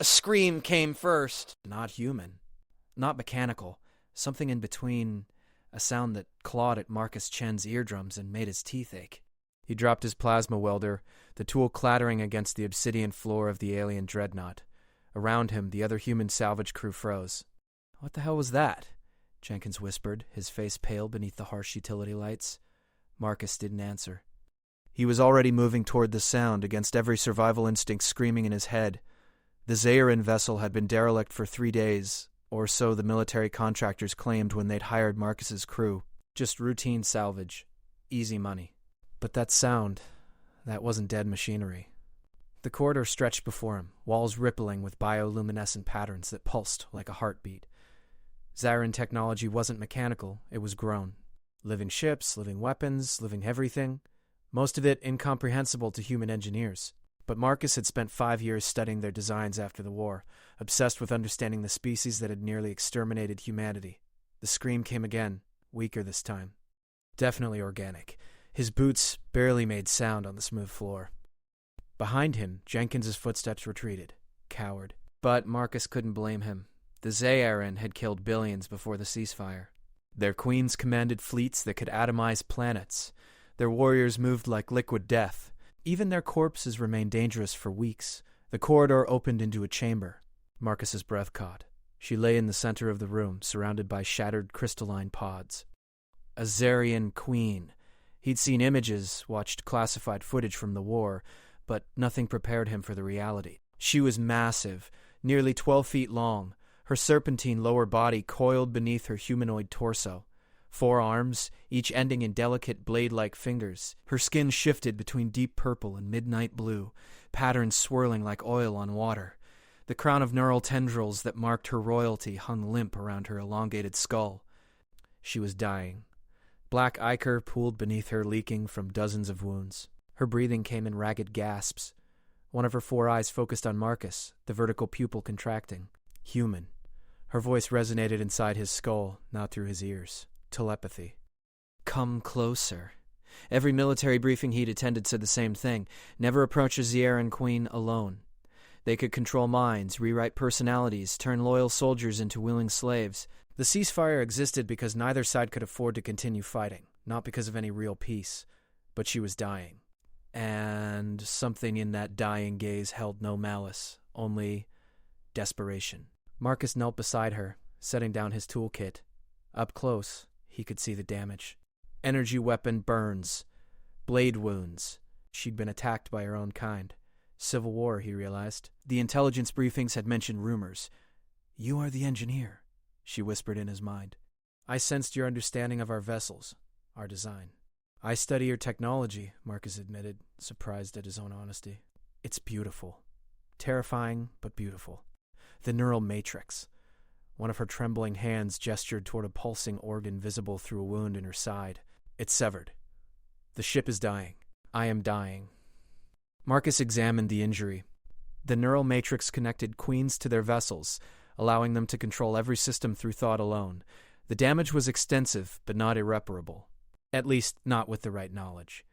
A scream came first. Not human. Not mechanical. Something in between. A sound that clawed at Marcus Chen's eardrums and made his teeth ache. He dropped his plasma welder, the tool clattering against the obsidian floor of the alien dreadnought. Around him, the other human salvage crew froze. "What the hell was that?" Jenkins whispered, his face pale beneath the harsh utility lights. Marcus didn't answer. He was already moving toward the sound, against every survival instinct screaming in his head. The Zayaran vessel had been derelict for 3 days, or so the military contractors claimed when they'd hired Marcus's crew. Just routine salvage. Easy money. But that sound, that wasn't dead machinery. The corridor stretched before him, walls rippling with bioluminescent patterns that pulsed like a heartbeat. Zayaran technology wasn't mechanical, it was grown. Living ships, living weapons, living everything. Most of it incomprehensible to human engineers. But Marcus had spent 5 years studying their designs after the war, obsessed with understanding the species that had nearly exterminated humanity. The scream came again, weaker this time. Definitely organic. His boots barely made sound on the smooth floor. Behind him, Jenkins's footsteps retreated, coward. But Marcus couldn't blame him. The Zayaran had killed billions before the ceasefire. Their queens commanded fleets that could atomize planets. Their warriors moved like liquid death. Even their corpses remained dangerous for weeks. The corridor opened into a chamber. Marcus's breath caught. She lay in the center of the room, surrounded by shattered crystalline pods. A Zarian queen. He'd seen images, watched classified footage from the war, but nothing prepared him for the reality. She was massive, nearly 12 feet long, her serpentine lower body coiled beneath her humanoid torso. 4 arms, each ending in delicate blade-like fingers. Her skin shifted between deep purple and midnight blue, patterns swirling like oil on water. The crown of neural tendrils that marked her royalty hung limp around her elongated skull. She was dying. Black ichor pooled beneath her, leaking from dozens of wounds. Her breathing came in ragged gasps. One of her 4 eyes focused on Marcus, the vertical pupil contracting. Human. Her voice resonated inside his skull, not through his ears. Telepathy. "Come closer." Every military briefing he'd attended said the same thing. Never approach a Zayaran queen alone. They could control minds, rewrite personalities, turn loyal soldiers into willing slaves. The ceasefire existed because neither side could afford to continue fighting, not because of any real peace. But she was dying. And something in that dying gaze held no malice, only desperation. Marcus knelt beside her, setting down his toolkit. Up close, he could see the damage. Energy weapon burns. Blade wounds. She'd been attacked by her own kind. Civil war, he realized. The intelligence briefings had mentioned rumors. "You are the engineer," she whispered in his mind. "I sensed your understanding of our vessels, our design." "I study your technology," Marcus admitted, surprised at his own honesty. "It's beautiful. Terrifying, but beautiful. The neural matrix." One of her trembling hands gestured toward a pulsing organ visible through a wound in her side. "It's severed. The ship is dying. I am dying." Marcus examined the injury. The neural matrix connected queens to their vessels, allowing them to control every system through thought alone. The damage was extensive, but not irreparable. At least, not with the right knowledge.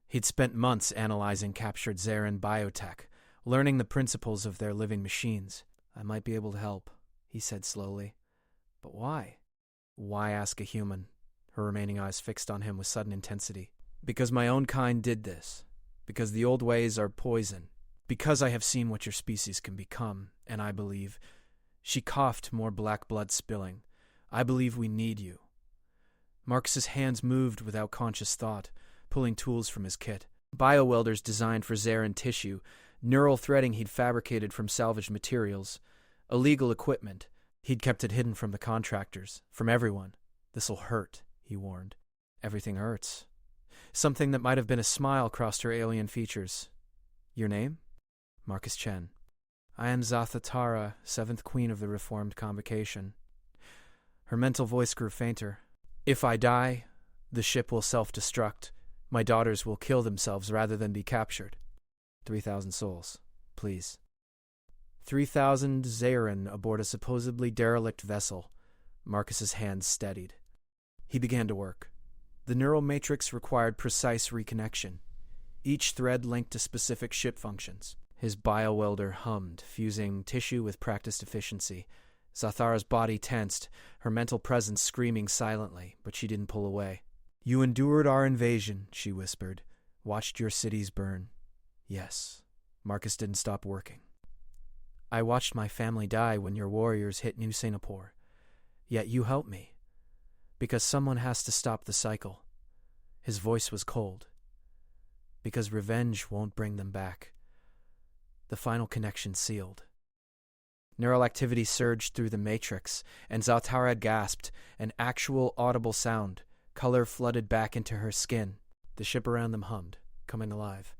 He'd spent months analyzing captured Zayaran biotech, learning the principles of their living machines. "I might be able to help," he said slowly. "But why?" "Why ask a human?" Her remaining eyes fixed on him with sudden intensity. "Because my own kind did this. Because the old ways are poison. Because I have seen what your species can become, and I believe—" She coughed, more black blood spilling. "I believe we need you." Marcus's hands moved without conscious thought, pulling tools from his kit. Biowelders designed for Zayaran tissue, neural threading he'd fabricated from salvaged materials, illegal equipment. He'd kept it hidden from the contractors, from everyone. "This'll hurt," he warned. "Everything hurts." Something that might have been a smile crossed her alien features. "Your name?" "Marcus Chen." "I am Zathatara, 7th Queen of the Reformed Convocation." Her mental voice grew fainter. "If I die, the ship will self-destruct. My daughters will kill themselves rather than be captured. 3,000 souls, please." 3,000 Zayaran aboard a supposedly derelict vessel. Marcus's hands steadied. He began to work. The neural matrix required precise reconnection. Each thread linked to specific ship functions. His biowelder hummed, fusing tissue with practiced efficiency. Zathara's body tensed, her mental presence screaming silently, but she didn't pull away. "You endured our invasion," she whispered. "Watched your cities burn." "Yes." Marcus didn't stop working. "I watched my family die when your warriors hit New Singapore. Yet you helped me. Because someone has to stop the cycle." His voice was cold. "Because revenge won't bring them back." The final connection sealed. Neural activity surged through the matrix, and Zathara gasped, an actual audible sound. Color flooded back into her skin. The ship around them hummed, coming alive.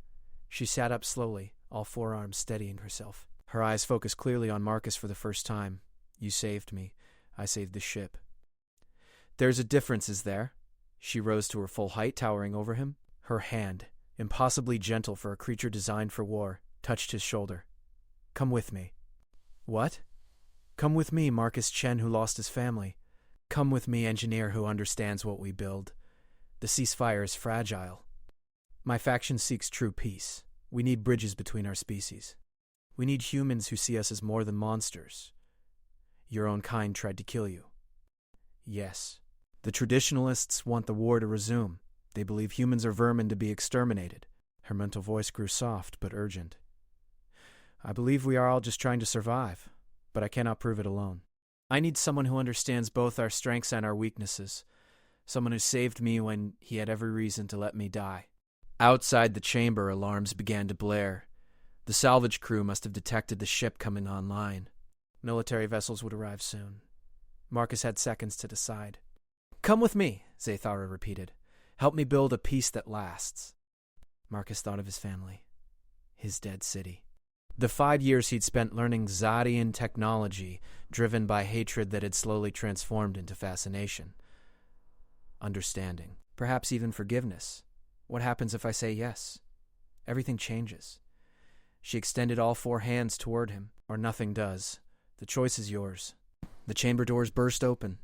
She sat up slowly, all forearms steadying herself. Her eyes focused clearly on Marcus for the first time. "You saved me. I saved the ship." "There's a difference, is there?" She rose to her full height, towering over him. Her hand, impossibly gentle for a creature designed for war, touched his shoulder. "Come with me." "What?" "Come with me, Marcus Chen, who lost his family. Come with me, engineer who understands what we build. The ceasefire is fragile. My faction seeks true peace. We need bridges between our species. We need humans who see us as more than monsters. Your own kind tried to kill you." "Yes. The traditionalists want the war to resume. They believe humans are vermin to be exterminated." Her mental voice grew soft but urgent. "I believe we are all just trying to survive, but I cannot prove it alone. I need someone who understands both our strengths and our weaknesses. Someone who saved me when he had every reason to let me die." Outside the chamber, alarms began to blare. The salvage crew must have detected the ship coming online. Military vessels would arrive soon. Marcus had seconds to decide. "Come with me," Zathara repeated. "Help me build a peace that lasts." Marcus thought of his family, his dead city. The 5 years he'd spent learning Zadian technology, driven by hatred that had slowly transformed into fascination. Understanding, perhaps even forgiveness. What happens if I say yes? Everything changes. She extended all 4 hands toward him, or nothing does. The choice is yours. The chamber doors burst open.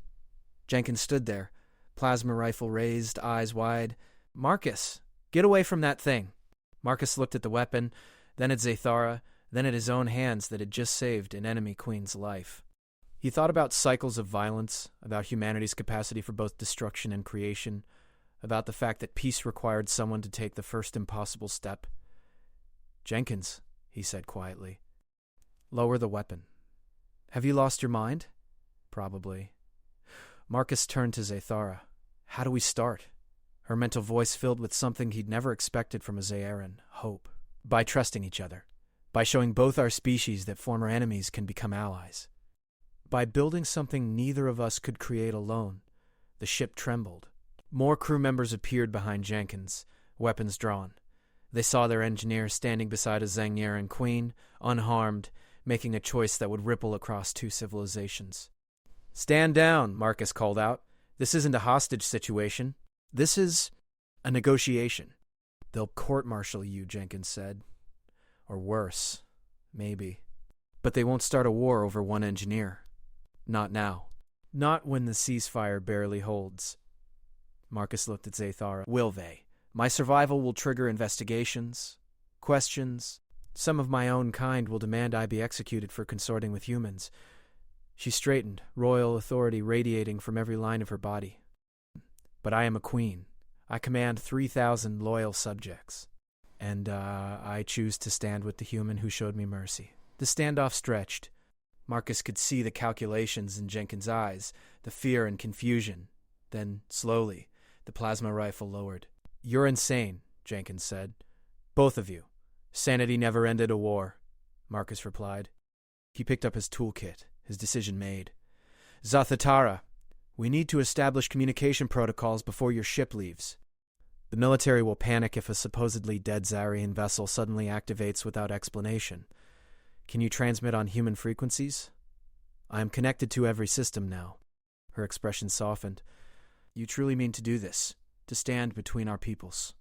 Jenkins stood there, plasma rifle raised, eyes wide. "Marcus, get away from that thing." Marcus looked at the weapon, then at Zathara, then at his own hands that had just saved an enemy queen's life. He thought about cycles of violence, about humanity's capacity for both destruction and creation, about the fact that peace required someone to take the first impossible step. "Jenkins," he said quietly, "lower the weapon." "Have you lost your mind?" "Probably." Marcus turned to Zathara. "How do we start?" Her mental voice filled with something he'd never expected from a Zayaran, hope. "By trusting each other. By showing both our species that former enemies can become allies. By building something neither of us could create alone." The ship trembled. More crew members appeared behind Jenkins, weapons drawn. They saw their engineer standing beside a Zangyaran queen, unharmed, making a choice that would ripple across 2 civilizations. "Stand down," Marcus called out. "This isn't a hostage situation. This is a negotiation." "They'll court-martial you," Jenkins said. "Or worse, maybe. But they won't start a war over one engineer. Not now. Not when the ceasefire barely holds." Marcus looked at Zathara. "Will they? My survival will trigger investigations, questions. Some of my own kind will demand I be executed for consorting with humans." She straightened, royal authority radiating from every line of her body. "But I am a queen. I command 3,000 loyal subjects. And I choose to stand with the human who showed me mercy." The standoff stretched. Marcus could see the calculations in Jenkins' eyes, the fear and confusion. Then, slowly, the plasma rifle lowered. "You're insane," Jenkins said. "Both of you. Sanity never ended a war," Marcus replied. He picked up his toolkit, his decision made. "Zathara, we need to establish communication protocols before your ship leaves. The military will panic if a supposedly dead Zarian vessel suddenly activates without explanation. Can you transmit on human frequencies?" "I am connected to every system now." Her expression softened. "You truly mean to do this, to stand between our peoples?"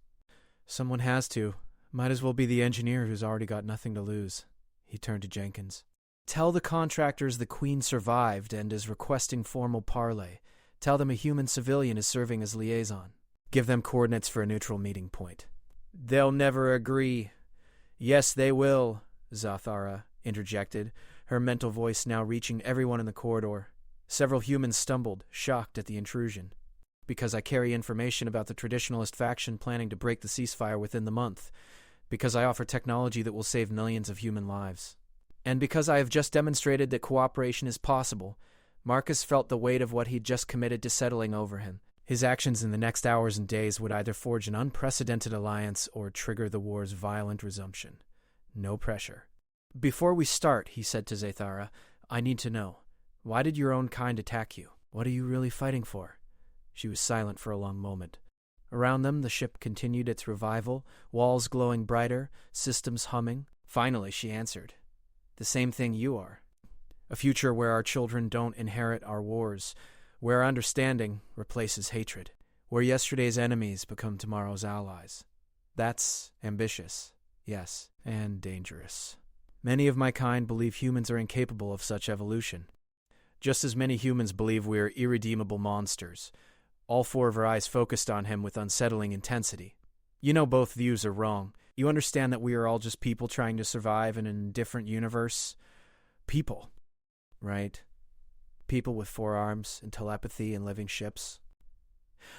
"Someone has to. Might as well be the engineer who's already got nothing to lose." He turned to Jenkins. "Tell the contractors the Queen survived and is requesting formal parley. Tell them a human civilian is serving as liaison. Give them coordinates for a neutral meeting point." "They'll never agree." "Yes, they will." Zathara interjected, her mental voice now reaching everyone in the corridor. Several humans stumbled, shocked at the intrusion. Because I carry information about the traditionalist faction planning to break the ceasefire within the month. Because I offer technology that will save millions of human lives. And because I have just demonstrated that cooperation is possible, Marcus felt the weight of what he'd just committed to settling over him. His actions in the next hours and days would either forge an unprecedented alliance or trigger the war's violent resumption. No pressure. Before we start, he said to Zathara, I need to know. Why did your own kind attack you? What are you really fighting for? She was silent for a long moment. Around them, the ship continued its revival, walls glowing brighter, systems humming. Finally, she answered. The same thing you are. A future where our children don't inherit our wars, where understanding replaces hatred, where yesterday's enemies become tomorrow's allies. That's ambitious, yes, and dangerous. Many of my kind believe humans are incapable of such evolution. Just as many humans believe we are irredeemable monsters. All four of her eyes focused on him with unsettling intensity. You know both views are wrong. You understand that we are all just people trying to survive in a different universe? People, right? People with 4 arms and telepathy and living ships.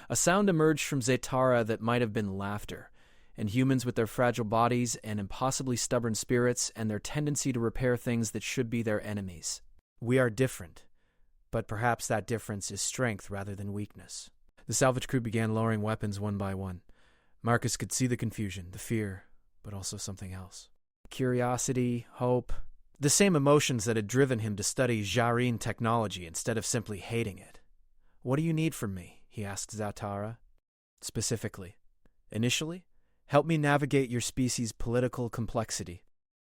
A sound emerged from Zathara that might have been laughter, and humans with their fragile bodies and impossibly stubborn spirits and their tendency to repair things that should be their enemies. We are different, but perhaps that difference is strength rather than weakness. The salvage crew began lowering weapons one by one. Marcus could see the confusion, the fear, but also something else. Curiosity, hope, the same emotions that had driven him to study Jareen technology instead of simply hating it. What do you need from me? He asked Zathara. Specifically. Initially, help me navigate your species' political complexity.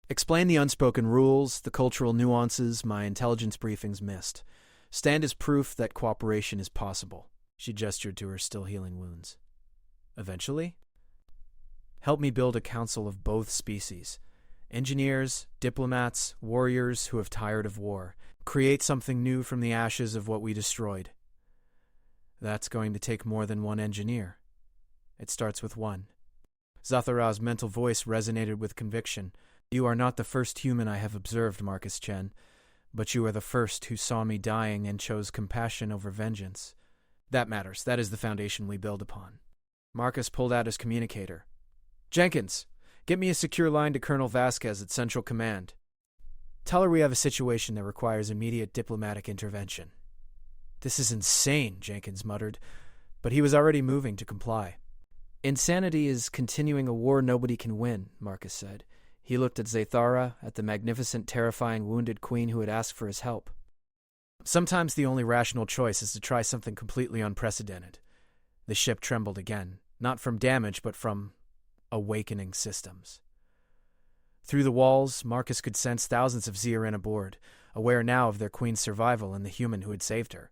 Explain the unspoken rules, the cultural nuances my intelligence briefings missed. Stand as proof that cooperation is possible. She gestured to her still healing wounds. Eventually, help me build a council of both species. Engineers, diplomats, warriors who have tired of war. Create something new from the ashes of what we destroyed. That's going to take more than one engineer. It starts with one. Zathara's mental voice resonated with conviction. You are not the first human I have observed, Marcus Chen, but you are the first who saw me dying and chose compassion over vengeance. That matters. That is the foundation we build upon. Marcus pulled out his communicator. Jenkins, get me a secure line to Colonel Vasquez at Central Command. Tell her we have a situation that requires immediate diplomatic intervention. This is insane, Jenkins muttered, but he was already moving to comply. Insanity is continuing a war nobody can win, Marcus said. He looked at Zathara, at the magnificent, terrifying, wounded queen who had asked for his help. Sometimes the only rational choice is to try something completely unprecedented. The ship trembled again, not from damage, but from awakening systems. Through the walls, Marcus could sense thousands of Zeeran aboard, aware now of their queen's survival and the human who had saved her.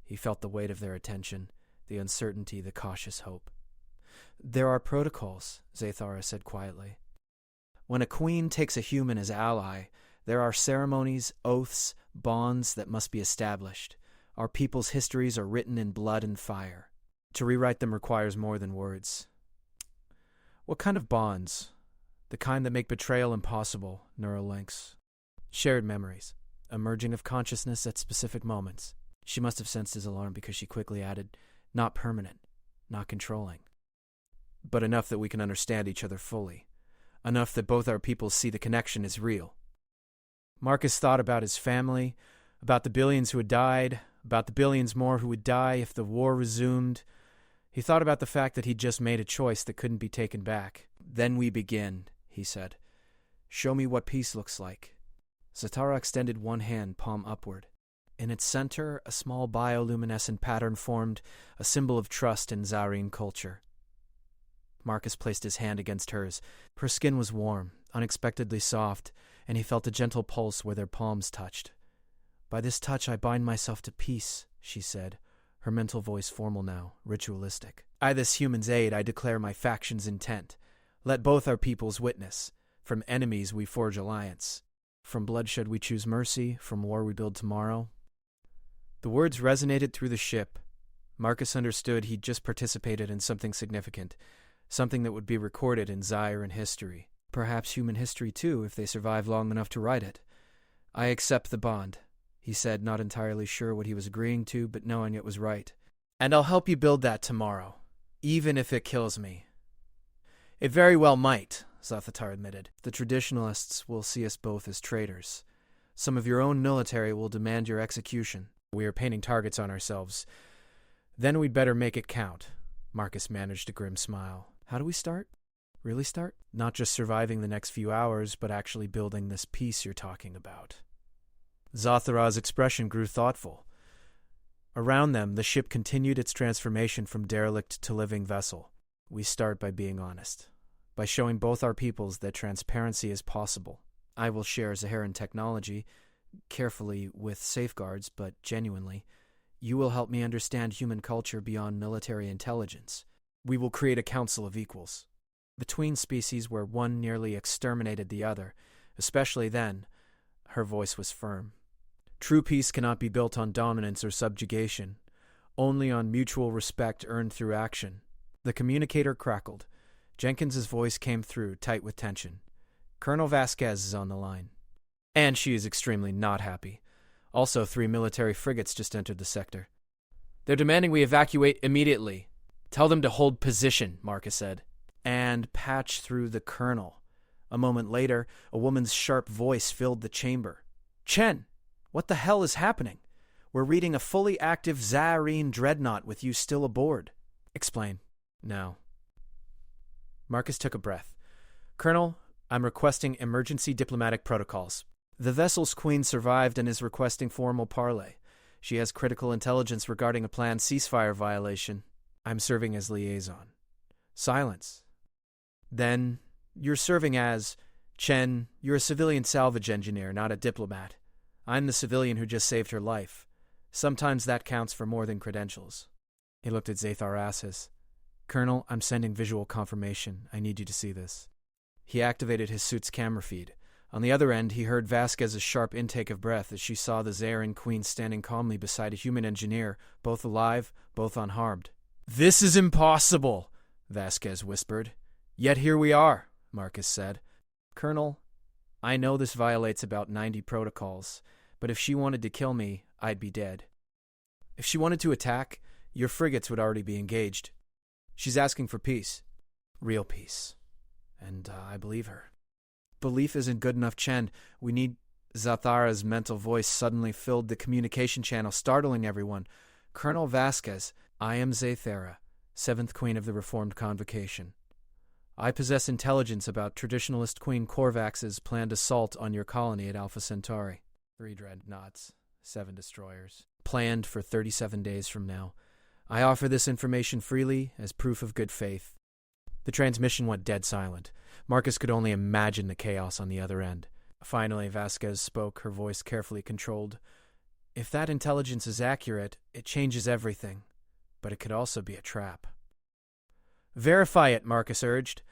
He felt the weight of their attention, the uncertainty, the cautious hope. There are protocols, Zathara said quietly. When a queen takes a human as ally, there are ceremonies, oaths, bonds that must be established. Our people's histories are written in blood and fire. To rewrite them requires more than words. What kind of bonds? The kind that make betrayal impossible, neural links. Shared memories, a merging of consciousness at specific moments. She must have sensed his alarm because she quickly added, not permanent, not controlling, but enough that we can understand each other fully. Enough that both our peoples see the connection is real. Marcus thought about his family, about the billions who had died, about the billions more who would die if the war resumed. He thought about the fact that he'd just made a choice that couldn't be taken back. Then we begin, he said. Show me what peace looks like. Zathara extended one hand, palm upward. In its center, a small bioluminescent pattern formed, a symbol of trust in Zareen culture. Marcus placed his hand against hers. Her skin was warm, unexpectedly soft, and he felt a gentle pulse where their palms touched. By this touch I bind myself to peace, she said, her mental voice formal now, ritualistic. By this human's aid I declare my faction's intent. Let both our peoples witness. From enemies we forge alliance. From bloodshed we choose mercy, from war we build tomorrow. The words resonated through the ship. Marcus understood he'd just participated in something significant, something that would be recorded in Zyran history. Perhaps human history too, if they survive long enough to write it. I accept the bond, he said, not entirely sure what he was agreeing to, but knowing it was right. And I'll help you build that tomorrow, even if it kills me. It very well might, Zathatar admitted. The traditionalists will see us both as traitors. Some of your own military will demand your execution. We are painting targets on ourselves. Then we'd better make it count. Marcus managed a grim smile. How do we start? Really start? Not just surviving the next few hours, but actually building this peace you're talking about. Zatharah's expression grew thoughtful. Around them, the ship continued its transformation from derelict to living vessel. We start by being honest, by showing both our peoples that transparency is possible. I will share Zaharan technology, carefully with safeguards, but genuinely. You will help me understand human culture beyond military intelligence. We will create a council of equals. Between species where one nearly exterminated the other, especially then, her voice was firm. True peace cannot be built on dominance or subjugation, only on mutual respect earned through action. The communicator crackled. Jenkins's voice came through, tight with tension. Colonel Vasquez is on the line. And she is extremely not happy. Also, 3 military frigates just entered the sector. They're demanding we evacuate immediately. Tell them to hold position, Marcus said. And patch through the colonel. A moment later, a woman's sharp voice filled the chamber. Chen, what the hell is happening? We're reading a fully active Zaharine dreadnought with you still aboard. Explain. No. Marcus took a breath. Colonel, I'm requesting emergency diplomatic protocols. The vessel's queen survived and is requesting formal parley. She has critical intelligence regarding a planned ceasefire violation. I'm serving as liaison. Silence. Then, you're serving as... Chen, you're a civilian salvage engineer, not a diplomat. I'm the civilian who just saved her life. Sometimes that counts for more than credentials. He looked at Zathar Assis. Colonel, I'm sending visual confirmation. I need you to see this. He activated his suit's camera feed. On the other end, he heard Vasquez's sharp intake of breath as she saw the Zaharan queen standing calmly beside a human engineer, both alive, both unharmed. This is impossible, Vasquez whispered. Yet here we are, Marcus said. Colonel, I know this violates about 90 protocols, but if she wanted to kill me, I'd be dead. If she wanted to attack, your frigates would already be engaged. She's asking for peace. Real peace. And I believe her. Belief isn't good enough, Chen. We need... Zathara's mental voice suddenly filled the communication channel, startling everyone. Colonel Vasquez, I am Zathara, 7th Queen of the Reformed Convocation. I possess intelligence about Traditionalist Queen Korvax's planned assault on your colony at Alpha Centauri. 3 dreadnoughts, 7 destroyers. Planned for 37 days from now. I offer this information freely as proof of good faith. The transmission went dead silent. Marcus could only imagine the chaos on the other end. Finally, Vasquez spoke, her voice carefully controlled. If that intelligence is accurate, it changes everything. But it could also be a trap. Verify it, Marcus urged.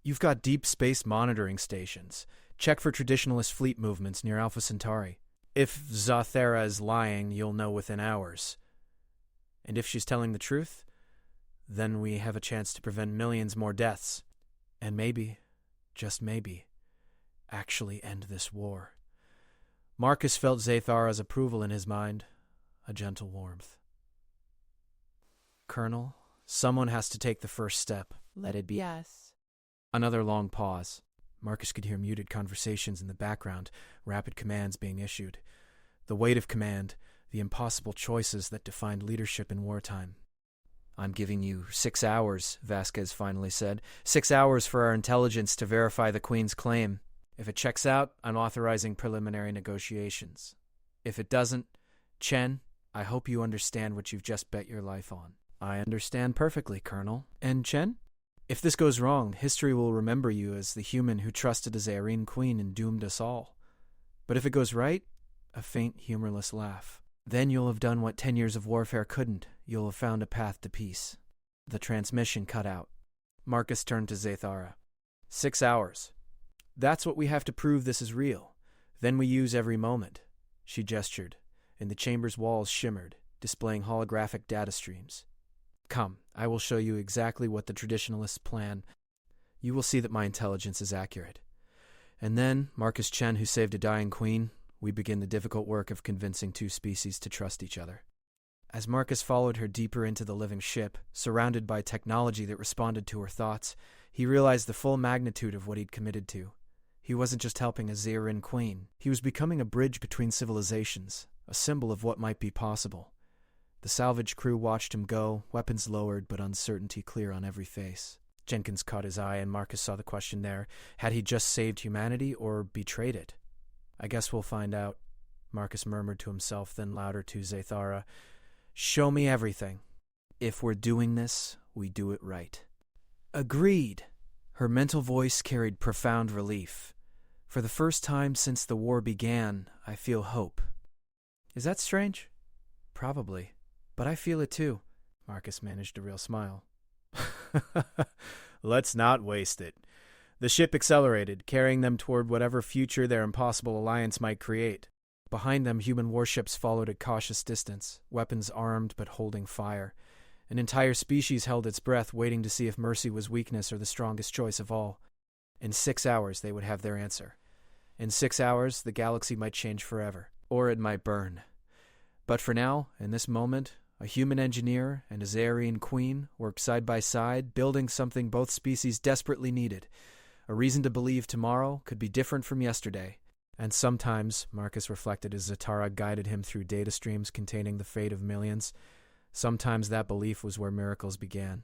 You've got deep space monitoring stations. Check for traditionalist fleet movements near Alpha Centauri. If Zathara is lying, you'll know within hours. And if she's telling the truth, then we have a chance to prevent millions more deaths. And maybe, just maybe, actually end this war. Marcus felt Zathara's approval in his mind, a gentle warmth. Colonel, someone has to take the first step. Let it be. Yes. Another long pause. Marcus could hear muted conversations in the background, rapid commands being issued. The weight of command, the impossible choices that defined leadership in wartime. I'm giving you 6 hours, Vasquez finally said. 6 hours for our intelligence to verify the Queen's claim. If it checks out, I'm authorizing preliminary negotiations. If it doesn't, Chen, I hope you understand what you've just bet your life on. I understand perfectly, Colonel. And Chen? If this goes wrong, history will remember you as the human who trusted a Zaharine queen and doomed us all. But if it goes right, a faint, humorless laugh. Then you'll have done what 10 years of warfare couldn't. You'll have found a path to peace. The transmission cut out. Marcus turned to Zathara. 6 hours. That's what we have to prove this is real. Then we use every moment. She gestured, and the chamber's walls shimmered, displaying holographic data streams. Come, I will show you exactly what the traditionalists plan. You will see that my intelligence is accurate. And then, Marcus Chen, who saved a dying queen, we begin the difficult work of convincing two species to trust each other. As Marcus followed her deeper into the living ship, surrounded by technology that responded to her thoughts, he realized the full magnitude of what he'd committed to. He wasn't just helping a Zerin queen. He was becoming a bridge between civilizations, a symbol of what might be possible. The salvage crew watched him go, weapons lowered but uncertainty clear on every face. Jenkins caught his eye and Marcus saw the question there. Had he just saved humanity or betrayed it? I guess we'll find out, Marcus murmured to himself, then louder to Zathara. Show me everything. If we're doing this, we do it right. Agreed. Her mental voice carried profound relief. For the first time since the war began, I feel hope. Is that strange? Probably. But I feel it too. Marcus managed a real smile. Let's not waste it. The ship accelerated, carrying them toward whatever future their impossible alliance might create. Behind them, human warships followed at cautious distance, weapons armed but holding fire. An entire species held its breath, waiting to see if mercy was weakness or the strongest choice of all. In 6 hours, they would have their answer. In 6 hours, the galaxy might change forever, or it might burn. But for now, in this moment, a human engineer and a Zarian queen worked side by side, building something both species desperately needed. A reason to believe tomorrow could be different from yesterday. And sometimes, Marcus reflected as Zatara guided him through data streams containing the fate of millions, sometimes that belief was where miracles began.